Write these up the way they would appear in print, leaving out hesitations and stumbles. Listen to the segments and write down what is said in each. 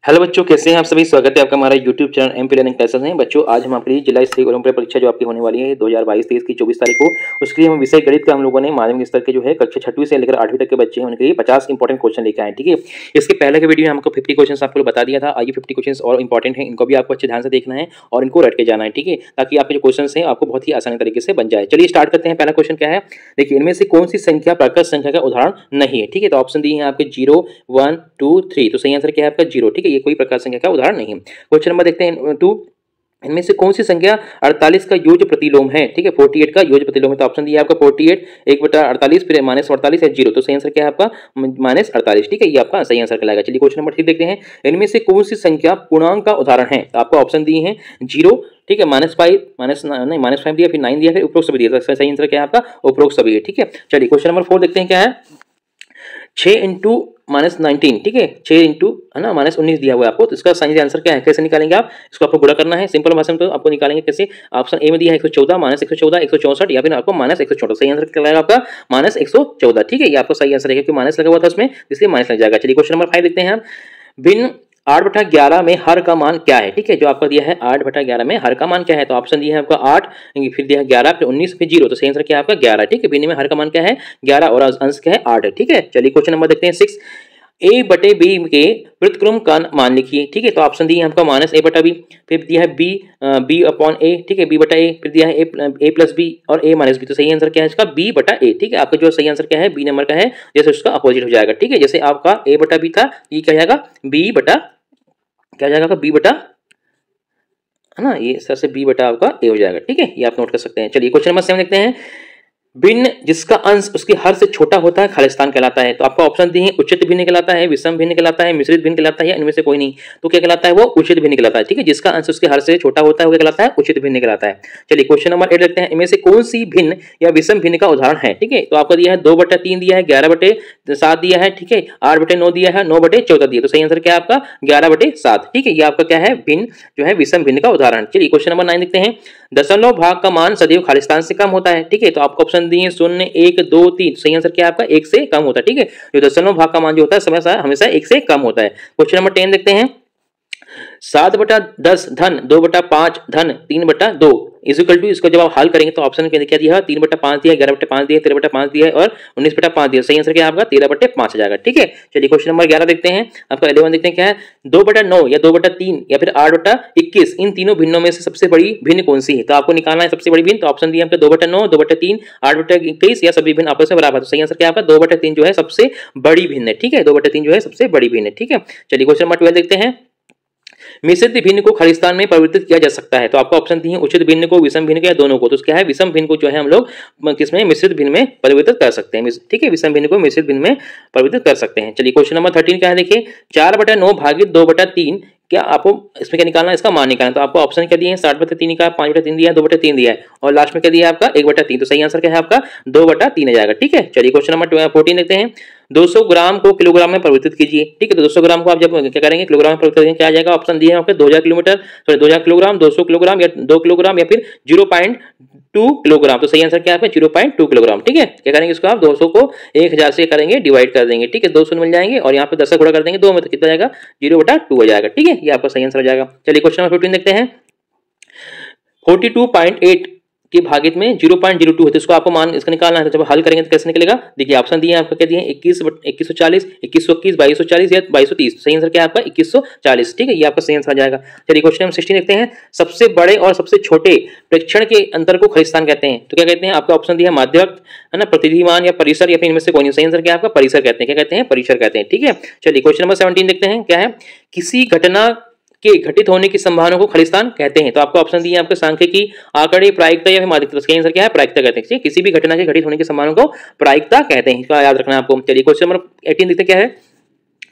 Hello बच्चों, कैसे हैं आप सभी। स्वागत है आपका हमारा YouTube channel MP learning classes में। बच्चों, आज हम आपके लिए जिला स्तरीय ओलंपियाड परीक्षा जो आपकी होने वाली है 2022-23 की 24 तारीख को, उसके लिए हम विषय गणित का हम लोगों ने माध्यमिक स्तर के जो है कक्षा 6वीं से लेकर 8वीं तक के बच्चे हैं उनके लिए 50 इंपॉर्टेंट क्वेश्चन लेकर आए। ठीक है, इसके पहले के वीडियो में हमको 50 क्वेश्चन आपको बता दिया था। आइए 50 क्वेश्चन और इंपॉर्टेंट है, इनको भी आपको अच्छे ध्यान से देखना है और इनको रट के जाना है। ठीक है, ताकि आपके जो क्वेश्चन है आपको बहुत ही आसानी तरीके से बन जाए। चलिए स्टार्ट करते हैं। पहला क्वेश्चन क्या है, देखिए, इनमें से कौन सी संख्या प्राकृत संख्या का उदाहरण नहीं है। ठीक है, तो ऑप्शन दिए हैं आपके 0, 1, 2, 3। तो सही आंसर क्या है आपका 0। ठीक है, ये कोई प्राकृत संख्या का उदाहरण नहीं है। क्वेश्चन नंबर देखते हैं 2, इनमें से कौन सी संख्या 48 का योज्य प्रतिलोम है। ठीक है, 48 का योज्य प्रतिलोम है। तो ऑप्शन दिया है आपका 48, 1/48, फिर -48 है 0। तो सही आंसर क्या है आपका -48। ठीक है, ये आपका सही आंसर कहलाएगा। चलिए क्वेश्चन नंबर 3 देखते हैं, इनमें से कौन सी संख्या पूर्णांक का उदाहरण है। तो आपको ऑप्शन दिए हैं 0, ठीक है, -5 दिया, फिर 9 दिया, फिर उपरोक्त सभी दिया। तो सही आंसर क्या है आपका उपरोक्त सभी है। ठीक है, चलिए क्वेश्चन नंबर 4 देखते हैं क्या है, 6 इंटू -19। ठीक है, 6 इंटू है ना -19 दिया हुआ है आपको। तो इसका सही आंसर क्या है, कैसे निकालेंगे आप इसको, आपको गुणा करना है। सिंपल भाषा में तो आपको निकालेंगे कैसे, ऑप्शन ए में दिया है 114, -114, 164 या फिर आपको -114। सही आंसर क्या आपका -114। ठीक है, ये आपको सही आंसर है क्योंकि माइनस लगा हुआ था उसमें, इसलिए माइनस लग जाएगा। चलिए क्वेश्चन नंबर 5 देखते हैं हम, भिन्न 8/11 में हर का मान क्या है। ठीक है, जो आपका दिया है 8/11 में हर का मान क्या है। तो ऑप्शन दिया है आपका 8, फिर दिया है 11, फिर 19, फिर 0। तो सही आंसर क्या है आपका 11। ठीक है, भिन्न में हर का मान क्या है 11 और अंश क्या है 8 है। ठीक है, चलिए क्वेश्चन नंबर देखते हैं 6, a/b के व्युत्क्रम का मान लिखिए। ठीक है, तो ऑप्शन दिए हैं आपका -a/b, फिर दिया है b/a। ठीक है, b/a, फिर दिया है a+b और a-b। तो सही आंसर क्या है इसका b/a। ठीक है, आपका जो सही आंसर क्या है b नंबर का है, जैसे उसका अपोजिट हो जाएगा। ठीक है, जैसे आपका a/b था, ये क्या जाएगा क्या जाएगा आपका b बटा, है ना, ये सर से b बटा आपका a हो जाएगा। ठीक है, ये आप नोट कर सकते हैं। चलिए क्वेश्चन नंबर 7 देखते हैं, भिन्न जिसका अंश उसके हर से छोटा होता है खालिस्तान कहलाता है। तो आपको ऑप्शन दिए हैं, उचित भिन्न कहलाता है, विषम भिन्न कहलाता है, मिश्रित भिन्न कहलाता है, या इनमें से कोई नहीं। तो क्या कहलाता है वो उचित भिन्न कहलाता है। ठीक है, जिसका अंश उसके हर से छोटा होता है वो कहलाता है उचित भिन्न कहलाता है। चलिए क्वेश्चन नंबर 8 देखते हैं, इनमें से कौन सी भिन्न या विषम भिन्न का उदाहरण है। ठीक है, तो आपको दिया है 2/3 दिया है, 11/7 दिया है, ठीक है, 8/9 दिया है, 9/14 दिया। तो सही आंसर क्या है आपका 11/7। ठीक है, ये आपका क्या है भिन्न जो है विषम भिन्न का उदाहरण। चलिए क्वेश्चन नंबर 9 देखते हैं, दशमलव भाग का मान सदैव खालिस्तान से कम होता है। ठीक है, तो आपको ऑप्शन दिए 0, 1, 2, 3। सही आंसर क्या है आपका 1 से कम होता है। ठीक है, जो दशमलव भाग का मान जो होता है हमेशा 1 से कम होता है। क्वेश्चन नंबर 10 देखते हैं, 7/10 धन 2/5 धन 3/2 इजिकल टू, इसको जब आप हल करेंगे तो ऑप्शन क्या दिया है 3/5 दिया है, 11/5 दिया है, 13/5 दिया है और 19/5 दिया है। सही आंसर क्या है आपका 13/5 आ जाएगा। ठीक है, चलिए क्वेश्चन नंबर 11 देखते हैं, आपका 11 देखते हैं क्या है, 2/9 या 2/3 या फिर 8/21, इन तीनों भिन्नों में से सबसे बड़ी भिन्न कौन सी है। तो आपको निकालना है सबसे बड़ी भिन्न। तो ऑप्शन दिया आपका 2/9, 2/3, 8/21 या सभी भिन्न आपस में बराबर। तो सही आंसर क्या है आपका 2/3 जो है सबसे बड़ी भिन्न है। ठीक है, 2/3 जो है सबसे बड़ी भिन्न है। ठीक है, चलिए क्वेश्चन नंबर 12 देखते हैं, मिश्रित भिन्न को खालिस्तान में परिवर्तित किया जा सकता है। तो आपको ऑप्शन दिए हैं उचित भिन्न को, विषम भिन्न को, या दोनों को। तो क्या है विषम भिन्न को जो है हम लोग किसमें मिश्रित भिन्न में परिवर्तित कर सकते हैं। ठीक है, विषम भिन्न को मिश्रित भिन्न में परिवर्तित कर सकते हैं। चलिए क्वेश्चन नंबर 13 क्या है, देखिए 4/9 भागित 2/3, क्या आपको इसमें क्या निकालना है, इसका मान निकालना है। तो आपको ऑप्शन क्या दिए हैं 60/3 का, 5/3 दिया है, 2/3 दिया है और लास्ट में क्या दिया है आपका 1/3। तो सही आंसर क्या है आपका 2/3 आ जाएगा। ठीक है, चलिए क्वेश्चन नंबर 14 देखते हैं, 200 ग्राम को किलोग्राम में परिवर्तित कीजिए। ठीक है, तो 200 ग्राम को आप जब क्या करेंगे किलोग्राम में परिवर्तित करेंगे, क्या आ जाएगा, ऑप्शन दिए हैं आपके 2000 किलोमीटर, सॉरी 2000 किलोग्राम, 200 किलोग्राम या 2 किलोग्राम या फिर 0.2 किलोग्राम। तो सही आंसर क्या है 0.2 किलोग्राम। ठीक है, क्या करेंगे इसको आप 200 को 1000 से करेंगे डिवाइड कर देंगे। ठीक है, 200 मिल जाएंगे और यहाँ पे 10 से गुणा कर देंगे 2 में, तो कितना जाएगा 0/2 हो जाएगा। ठीक है, ये आपका सही आंसर हो जाएगा। चलिए क्वेश्चन नंबर 15 देखते हैं, 42.8 के भागित में 0.02 है, तो इसको आपको मान इसका निकालना है। तो जब हल करेंगे तो कैसे निकलेगा, देखिए ऑप्शन दिए हैं आपका क्या दिए हैं 2140, 2121, 2240 या 2230। सही आंसर क्या है आपका 2140। ठीक है, ये आपका सही आंसर आ जाएगा। चलिए क्वेश्चन नंबर 16 देखते हैं, सबसे बड़े और सबसे छोटे प्रेक्षण के अंतर को खालिस्तान कहते हैं। तो क्या कहते हैं, आपका ऑप्शन दिया है माध्यक, है ना, प्रतिधिमान या परिसर, या फिर इनमें से कोई नहीं। सही आंसर क्या है आपका परिसर कहते हैं। क्या कहते हैं परिसर कहते हैं। ठीक है, चलिए क्वेश्चन नंबर 17 देखते हैं क्या है, किसी घटना के घटित होने की संभावना को खालिस्तान कहते हैं। तो आपको ऑप्शन दिए हैं आपके सांख्यिकी, आंकड़े, प्रायिकता या फिर माध्यिकता। इसका आंसर क्या है प्रायिकता कहते हैं। किसी भी घटना के घटित होने की संभावना को प्रायिकता कहते हैं, इसका याद रखना है आपको। चलिए क्वेश्चन नंबर 18 देखते क्या है,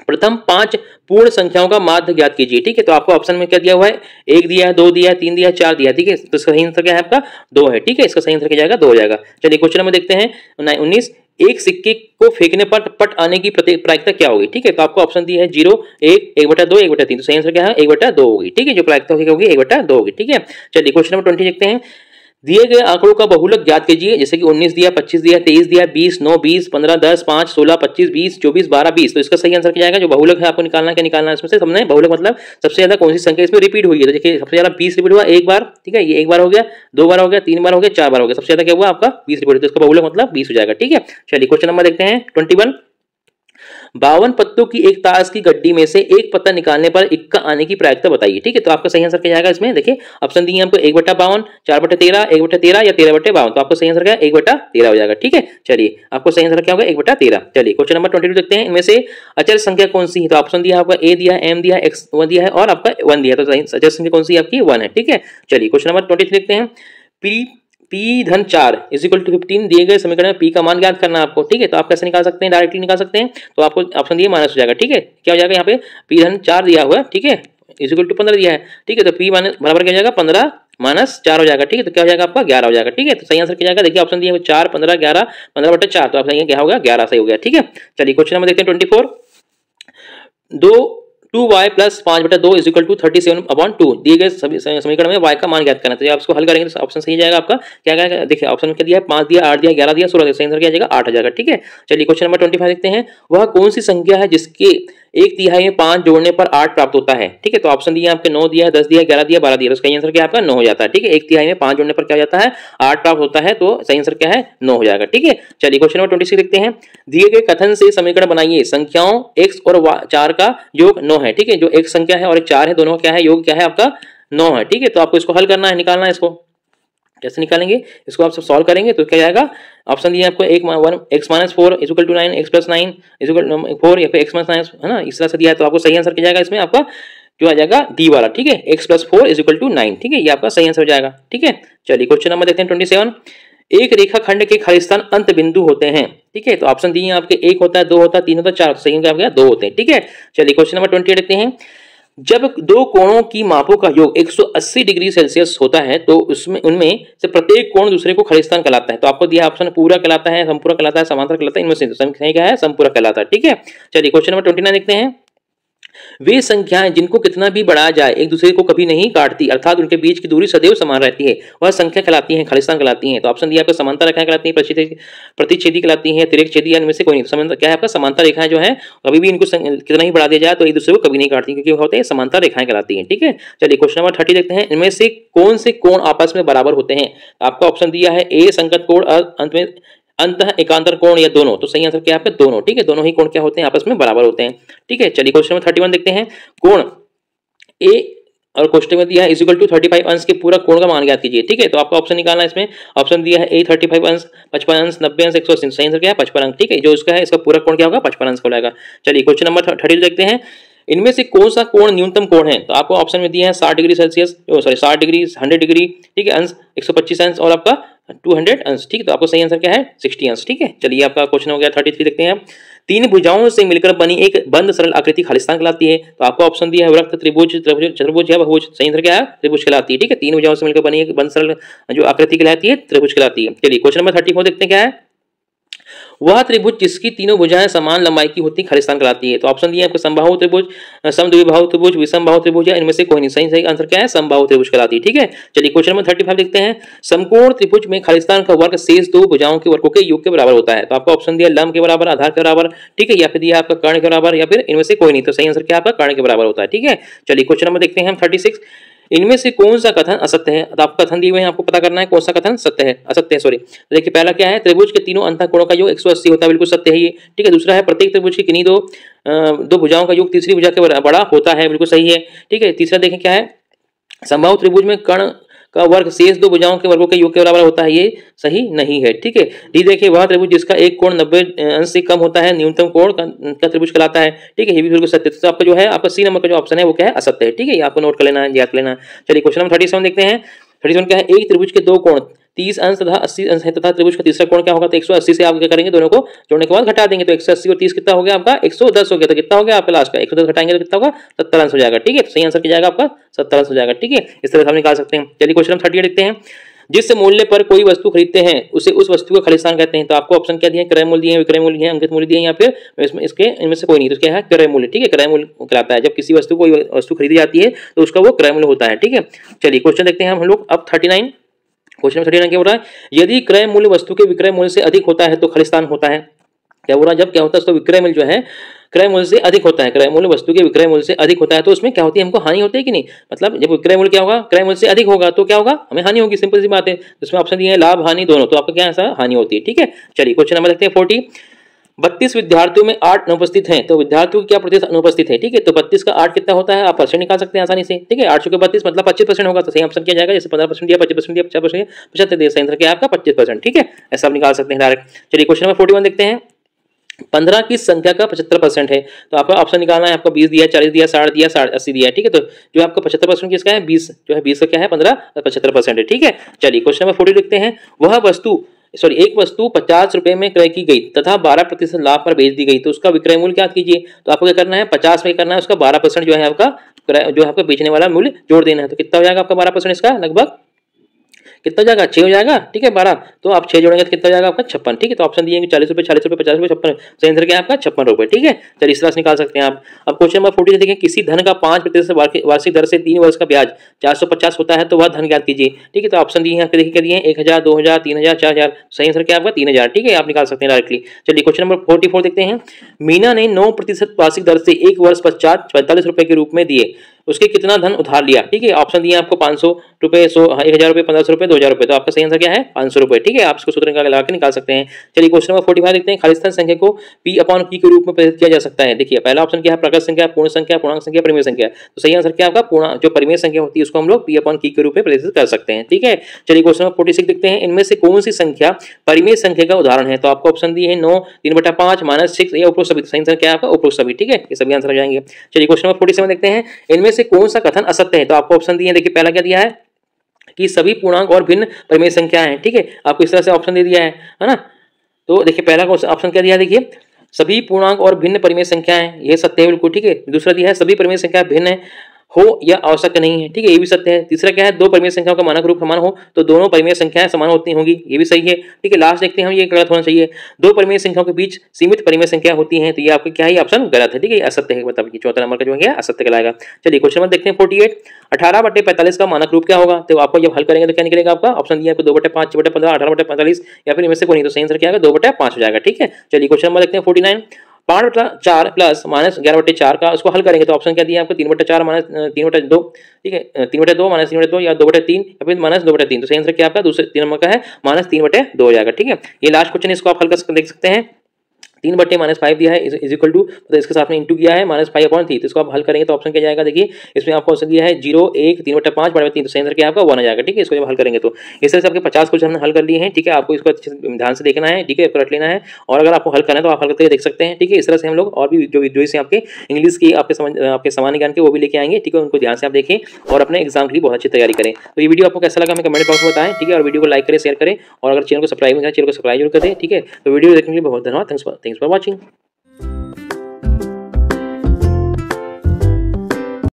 प्रथम 5 पूर्ण संख्याओं का माध्य ज्ञात कीजिए। ठीक है, तो आपको ऑप्शन में क्या दिया हुआ है, 1 दिया है, 2 दिया है, 3 दिया है, 4 दिया है। ठीक है, तो इसका सही आंसर क्या है आपका 2 है। ठीक है, इसका सही आंसर क्या जाएगा 2 हो जाएगा। चलिए क्वेश्चन नंबर देखते हैं 19, एक सिक्के को फेंकने पर पट आने की प्रायिकता क्या होगी। ठीक है, तो आपको ऑप्शन दिया है 0, 1, 1/2, 1/3। तो सही आंसर क्या है 1/2 होगी। ठीक है, जो प्रायिकता होगी 1/2 होगी। ठीक है, चलिए क्वेश्चन नंबर 20 देखते हैं, दिए गए आंकड़ों का बहुलक ज्ञात कीजिए, जैसे कि 19 दिया, 25 दिया, 23 दिया, 20, 9, 20, 15, 10, 5, 16, 25, 20, 24, 12, 20। तो इसका सही आंसर क्या जाएगा? जो बहुलक है आपको निकालना, क्या निकालना है इसमें से? हमने बहुलक मतलब सबसे ज्यादा कौन सी संख्या इसमें रिपीट हुई है। तो देखिए सबसे ज्यादा 20 रिपीट हुआ एक बार, ठीक है, ये एक बार हो गया, 2 बार हो गया, 3 बार हो गया, 4 बार हो गया, सबसे ज्यादा क्या हुआ आपका 20 रिपीट। तो इसका बहुलक मतलब 20 हो जाएगा, ठीक है। चलिए क्वेश्चन नंबर देखते हैं 21। 52 पत्तों की एक ताश की गड्डी में से एक पत्ता निकालने पर इक्का आने की प्रायिकता बताइए, ठीक है। तो आपका सही आंसर क्या जाएगा इसमें? देखिए ऑप्शन दिए हमको 1/52, 4/13, 1/13 या 13/52। तो आपको सही आंसर क्या है? 1/13 हो जाएगा, ठीक है। चलिए आपको सही आंसर क्या होगा? 1/13। चलिए क्वेश्चन नंबर 22 देखते हैं। इनमें से अचर संख्या कौन सी है? तो ऑप्शन दिया आपका ए दिया है, एम दिया है, एक्स दिया है और आपका 1 दिया है। तो अचर संख्या कौन सी है आपकी? 1 है, ठीक है। चलिए क्वेश्चन नंबर 23 देखते हैं। पी पी धन 4 इज इक्वल टू 15 दिए गए समीकरण में पी का मान ज्ञात करना है आपको, ठीक है। तो आप कैसे निकाल सकते हैं? डायरेक्टली निकाल सकते हैं। तो आपको ऑप्शन दिए माइनस हो जाएगा, ठीक है। क्या हो जाएगा यहाँ पे? पी धन 4 दिया हुआ है, ठीक है, इज इक्वल टू 15 दिया है, ठीक है। तो पी माइनस बराबर क्या हो जाएगा? 15 माइनस 4 हो जाएगा, ठीक है। तो क्या हो जाएगा आपका? 11 हो जाएगा, ठीक है। तो सही आंसर क्या जाएगा? देखिए ऑप्शन दिया 4, 15, 11, 15/4। तो आप सही क्या होगा? 11 सही हो गया, ठीक है। चलिए क्वेश्चन नंबर देखते हैं 24। 2y plus 5/2 is equal to 37/2 दिए गए समीकरण में y का मान ज्ञात करना है। तो आप इसको हल करेंगे तो ऑप्शन सही जाएगा आपका। क्या क्या देखिए ऑप्शन में क्या दिया है? 5 दिया, 8 दिया, 11 दिया, 16 दिया। सही आंसर क्या जाएगा? 8 हो जाएगा, ठीक है। चलिए क्वेश्चन नंबर 25 देखते हैं। वह कौन सी संख्या है जिसके 1/3 में 5 जोड़ने पर 8 प्राप्त होता है, ठीक है। तो ऑप्शन दिया आपके 9 दिया है, 10 दिया, 11 दिया, 12 दिया। तो इसका आंसर क्या आपका? 9 हो जाता है, ठीक है। 1/3 में 5 जोड़ने पर क्या हो जाता है? 8 प्राप्त होता है। तो सही आंसर क्या है? 9 हो जाएगा, ठीक है। चलिए क्वेश्चन नंबर 26 देखते हैं। दिए गए कथन से समीकरण बनाइए। संख्याओं x और 4 का योग 9 है, ठीक है। जो एक संख्या है और एक 4 है, दोनों का क्या है? योग क्या है आपका? 9 है, ठीक है। तो आपको इसको हल करना है, निकालना है। इसको कैसे निकालेंगे? इसको आप सब सॉल्व करेंगे तो क्या जाएगा? ऑप्शन दिए आपको 1 x - 4 = 9, x + 9 = 4 या फिर x - 9 है ना, इस तरह से दिया है। तो आपको सही आंसर क्या जाएगा इसमें? आपका जो आ जाएगा डी वाला, ठीक है। x + 4 = 9, ठीक है। ये आपका सही आंसर हो जाएगा, ठीक है। चलिए क्वेश्चन नंबर देखते हैं 27। एक रेखाखंड के खालिस्तान अंत बिंदु होते हैं, ठीक है। तो ऑप्शन दिए आपके 1 होता है, 2 होता है, 3 होता है, 4। सही क्या 2 होते हैं, ठीक है। चलिए क्वेश्चन नंबर 28 देखते हैं। जब दो कोणों की मापों का योग 180 डिग्री सेल्सियस होता है तो उसमें उनमें से प्रत्येक कोण दूसरे को खालिस्तान कहलाता है। तो आपको दिया ऑप्शन पूरा कहलाता है, संपूरक कहलाता है, समांतर कहलाता है। इनमें से सही क्या है? संपूरक कहलाता है, ठीक है। चलिए क्वेश्चन नंबर 29 देखते हैं। वे संख्याएं जिनको कितना भी बढ़ाया जाए एक दूसरे को कभी नहीं काटती, अर्थात उनके बीच की दूरी सदैव समान रहती है, वह संख्या कहलाती है खालिस्तान कहलाती है। तो ऑप्शन दिया आपको समांतर रेखाएं कहलाती हैं, प्रतिच्छेदी कहलाती है, तिर्यक छेदी, इनमें से कोई नहीं। समांतर क्या है आपका? समांतर रेखाएं जो है कभी भी इनको कितना ही बढ़ा दिया जाए तो एक दूसरे को कभी नहीं काटती, क्योंकि होते हैं समांतर रेखाएं कहलाती हैं, ठीक है। चलिए क्वेश्चन नंबर 30 देखते हैं। इनमें से कौन से कोण आपस में बराबर होते हैं? आपका ऑप्शन दिया है ए संगत कोण, अंत में अंत एकांतर कोण या दोनों। तो सही आंसर क्या है आपका? दोनों, ठीक है। दोनों ही कोण क्या होते हैं? आपस में बराबर होते हैं, ठीक है। चलिए क्वेश्चन नंबर 31 देखते हैं। कोण ए और कोष्टक में दिया है इज इक्वल टू 35 अंश के पूरा कोण का मान ज्ञात कीजिए, ठीक है। तो आपका ऑप्शन निकालना है इसमें। ऑप्शन दिया है ए 35 अंश, 55 अंश, 90 अंश, 180। सही आंसर क्या है? 55 अंश, ठीक है। जो इसका है इसका पूरा कोण क्या होगा? 55 अंश हो जाएगा। चलिए क्वेश्चन नंबर 32 देखते हैं। इनमें से कौन सा कोण न्यूनतम कोण है? तो आपको ऑप्शन में दिया है 60 degree Celsius, sorry 60 degree, 100 degree, ठीक है, अंश 125 अंश और आपका 200 अंश, ठीक है। तो आपको सही आंसर क्या है? 60 अंश, ठीक है। चलिए आपका क्वेश्चन हो गया 33 देखते हैं। तीन भुजाओं से मिलकर बनी एक बंद सरल आकृति खालिस्तान कहलाती है। तो आपको ऑप्शन दिया है वृत्त, त्रिभुज, चतुर्भुज या बहुभुज। सही आंसर क्या है? त्रिभुज कहलाती है, ठीक है। तीन भुजाओं से मिलकर बनी एक बंद सरल जो आकृति कहलाती है त्रिभुज कहलाती है। चलिए क्वेश्चन नंबर 34 देखते हैं क्या है। वह त्रिभुज जिसकी तीनों भुजाएं समान लंबाई की होती खालिस्तान कहलाती है। तो ऑप्शन दिए आपको समबाहु त्रिभुज, समद्विबाहु त्रिभुज, विषमबाहु त्रिभुज या इनमें से कोई नहीं। सही आंसर क्या है? समबाहु त्रिभुज कहलाती है, ठीक है। चलिए क्वेश्चन नंबर 35 देखते हैं। समकोण त्रिभुज में खालिस्तान का वर्ग शेष दो भुजाओं के वर्गों के योग के बराबर होता है। तो आपको ऑप्शन दिया लंब के बराबर, आधार के बराबर, ठीक है, या फिर दिया आपका कर्ण के बराबर, या फिर इनमें से कोई नहीं। तो सही आंसर क्या आपका? कर्ण के बराबर होता है, ठीक है। चलिए क्वेश्चन नंबर देखते हैं हम 36। इनमें से कौन सा कथन असत्य है? तो आपको कथन दिए हुए हैं, आपको पता करना है कौन सा कथन सत्य है, असत्य है, सॉरी। तो देखिए पहला क्या है? त्रिभुज के तीनों अंतःकोणों का योग 180 होता है, बिल्कुल सत्य है ये, ठीक है। दूसरा है प्रत्येक त्रिभुज की किन्हीं दो भुजाओं का योग तीसरी भुजा के बड़ा होता है, बिल्कुल सही है, ठीक है। तीसरा देखें क्या है? समबाहु त्रिभुज में कर्ण का वर्ग शेष दो भुजाओं के वर्गों के योग के बराबर होता है, ये सही नहीं है, ठीक है। डी देखिए वह त्रिभुज जिसका एक कोण 90 अंश से कम होता है न्यूनतम कोण का त्रिभुज कहलाता है, ठीक है। ये भी बिल्कुल सत्य। तो आपका जो है आपका सी नंबर का जो ऑप्शन है वो क्या है? असत्य है, ठीक है। ये आपको नोट कर लेना है, याद कर लेना। चलिए क्वेश्चन नंबर 37 देखते हैं। 37 क्या है? एक त्रिभुज के दो कोण 30 अंश तथा 80 अंश है तथा त्रिभुज का तीसरा कोण क्या होगा? तो 180 से आप क्या करेंगे? दोनों को जोड़ने के बाद घटा देंगे। तो 180 और 30 कितना हो गया आपका? 110 हो गया। तो कितना हो गया आपका लास्ट का? 110 घटाएंगे तो कितना होगा? 70 अंश हो जाएगा, ठीक है। तो सही आंसर क्या जाएगा आपका? 70 अंश हो जाएगा, ठीक है। इस तरह से हम निकाल सकते हैं। चलिए क्वेश्चन नंबर 38 देखते हैं। जिस मूल्य पर कोई वस्तु खरीदते हैं उसे उस वस्तु का खालिस्तान कहते हैं। तो आपको ऑप्शन क्या दिए हैं? क्रय मूल्य दिए हैं, विक्रय मूल्य है, अंकित मूल्य दिए हैं, या फिर इसमें इसके इनमें से कोई नहीं। तो क्या है? क्रय मूल्य, ठीक है। क्रय मूल्य कहलाता है जब किसी वस्तु को कोई वस्तु खरीदी जाती है तो उसका वो क्रय मूल्य होता है, ठीक है। चलिए क्वेश्चन देखते हैं हम लोग अब 39। क्वेश्चन नंबर 39 क्या हो रहा है, यदि क्रय मूल्य वस्तु के विक्रय मूल्य से अधिक होता है तो खलिस्तान होता है। क्या हो रहा है, जब क्या होता है, तो विक्रय मूल्य जो है क्रय मूल्य से अधिक होता है, क्रय मूल्य वस्तु के विक्रय मूल्य से अधिक होता है तो उसमें क्या होती है, हमको हानि होती है कि नहीं। मतलब जब विक्रय मूल्य क्या होगा, क्रय मूल्य से अधिक होगा तो क्या होगा, हमें हानि होगी, सिंपल सी बात है। इसमें ऑप्शन दिए हैं लाभ हानि दोनों, तो आपका क्या ऐसा हानि होती है। ठीक है, चलिए क्वेश्चन नंबर देखते हैं 40। 32 विद्यार्थियों में 8 अनुपस्थित हैं, तो विद्यार्थियों की क्या प्रतिशत अनुपस्थित है। ठीक है, तो 32 का 8 कितना होता है, आप परसेंट निकाल सकते हैं आसानी से। ठीक है, 8 के 32 मतलब 25% होगा, तो सही ऑप्शन किया जाएगा। जैसे 15% दिया, 25% दिया, 50% दिया, 75 दिया, सही आंसर क्या है आपका 25%। ठीक है, ऐसा आप निकाल सकते हैं डायरेक्ट। चलिए क्वेश्चन नंबर 41 देखते हैं। 15 की संख्या का 75% है, तो आपका ऑप्शन निकालना है। आपको 20 दिया, 40 दिया, 60 दिया, 80 दिया है। ठीक है, तो जो आपका 75% किसका है, 20 जो है 20 का क्या है 15 75% है। ठीक है, चलिए क्वेश्चन नंबर 40 लिखते हैं। वह वस्तु एक वस्तु 50 रुपए में क्रय की गई तथा 12% लाभ पर बेच दी गई, तो उसका विक्रय मूल्य क्या कीजिए। तो आपको क्या करना है, 50 में करना है, उसका 12% जो है आपका जो है आपका बेचने वाला मूल्य जोड़ देना है। तो कितना हो जाएगा आपका 12% इसका, लगभग कितना हो जाएगा, 6 हो जाएगा। ठीक है, 12 तो आप 6 जोड़ेंगे तो कितना हो जाएगा आपका 56। ठीक है, तो ऑप्शन दिए 40 रुपये, 40 रुपये, 50 रुपये, 56, सही आंसर क्या है आपका 56 रुपये। ठीक है, चलिए इस तरह से निकाल सकते हैं आप। अब क्वेश्चन नंबर 40 देखें, किसी धन का 5% वार्षिक दर से 3 वर्ष का ब्याज 450 होता है, तो वह धन ज्ञात कीजिए। ठीक है, तो ऑप्शन दिए हैं आपके, देखिए क्या दिए हैं, 1000, 2000, 3000, 4000, सही आंसर क्या आपका 3000। ठीक है, आप निकाल सकते हैं डायरेक्टली। चलिए क्वेश्चन नंबर 44 देखते हैं। मीना ने 9% वार्षिक दर से 1 वर्ष पश्चात 45 रुपए के रूप में दिए, उसके कितना धन उधार लिया। ठीक है, ऑप्शन दिए आपको 500 रुपए, 1000 रुपए, 1500 रुपए, 2000 रुपए, तो आपका सही आंसर क्या है 500 रुपए। ठीक है, आप इसको सूत्र लगा के निकाल सकते हैं। चलिए क्वेश्चन नंबर 45 देखते हैं। खालिस्तान संख्या को P/Q के रूप में प्रेरित किया जा सकता है। देखिए पहला ऑप्शन क्या है, प्रकट संख्या, पूर्ण संख्या, पूर्णांक संख्या, परिमेय संख्या। तो सही आंसर क्या आपका पूर्ण जो परिमेय संख्या होती है उसको हम लोग P/Q के रूप में प्रेरित कर सकते हैं। ठीक है, चलिए क्वेश्चन नंबर 46 देखते हैं। इनमें से कौन सी संख्या परिमेय संख्या का उदाहरण है। तो आपको ऑप्शन दिए हैं 9, 3/5, -6 या उपरोक्त सभी। सही आंसर क्या है आपका उपरोक्त सभी। ठीक है, ये सभी आंसर हो जाएंगे। चलिए क्वेश्चन नंबर 47 देखते हैं। इनमें से कौन सा कथन असत्य है। तो आपको ऑप्शन दिए हैं, देखिए पहला क्या दिया है कि सभी पूर्णांक और भिन्न परिमेय संख्या हैं। ठीक है, आपको इस तरह से ऑप्शन दे दिया है ना। तो देखिए पहला ऑप्शन क्या दिया है, देखिए सभी पूर्णांक और भिन्न परिमेय संख्याएं, ये सत्य है बिल्कुल। ठीक है, दूसरा दिया है सभी परिमेय संख्या भिन्न है हो या आवश्यक नहीं है। ठीक है, ये भी सत्य है। तीसरा क्या है, दो परिमेय संख्याओं का मानक रूप समान हो तो दोनों परिमेय संख्याएं समान होती होंगी, ये भी सही है। ठीक है, लास्ट देखते हैं हम, ये गलत होना चाहिए। दो परिमेय संख्याओं के बीच सीमित परिमेय संख्या होती है, तो ये आपका क्या है, ऑप्शन गलत है। ठीक है, असत्य है, मतलब चौथा नंबर का जो है असत्य कहलाएगा। चलिए क्वेश्चन नंबर देखते हैं 48। 18/45 का मानक रूप क्या होगा। तो आपको जब हल करेंगे तो क्या निकलेगा आपका, ऑप्शन दिया आपको 2/5, 6/15, 18/45 या फिर इनमें से कोई नहीं, तो सही आंसर क्या आएगा 2/5 हो जाएगा। ठीक है, चलिए क्वेश्चन नंबर देखते हैं 49। 5/4 प्लस -11/4 का उसको हल करेंगे तो ऑप्शन क्या दिया आपको 3/4 माइनस 3/2। ठीक है, 3/2 माइनस 3/2 या 2/3 या फिर -2/3, तो सही आंसर क्या आपका दूसरे 3 नंबर का है -3/2 हो जाएगा। ठीक है, ये लास्ट क्वेश्चन, इसको आप हल कर देख सकते हैं। 3/-5 दिया है इज इक्वल टू, तो इसके साथ में इंटू किया है -5/3, तो इसको आप हल करेंगे तो ऑप्शन क्या जाएगा, देखिए इसमें आपको ऑप्शन दिया है 0, 1, 3/5 3, तो सही आंसर क्या आपका 1 आ जाएगा। ठीक है, इसको जब हल करेंगे तो इस तरह से आपके 50 क्वेश्चन हमने हल कर लिए हैं। ठीक है, आपको इसको अच्छे से ध्यान से देखना है। ठीक है, रट लेना है, और अगर आपको हल करना है तो आप हल करके देख सकते हैं। ठीक है, इस तरह से हम लोग और भी जो वीडियोज हैं आपके इंग्लिश की, आपके सामान्य ज्ञान के, वो भी लेके आएंगे। ठीक है, उनको ध्यान से आप देखें और अपने एग्जाम के लिए बहुत अच्छी तैयारी करें। तो ये वीडियो आपको कैसा लगा हमें कमेंट बॉक्स में बताएं। ठीक है, और वीडियो को लाइक करें, शेयर करें, और अगर चैनल को सब्सक्राइब नहीं करें चैनल को सब्सक्राइब जरूर करें। ठीक है, तो वीडियो देखने के लिए बहुत धन्यवाद। Thanks for watching.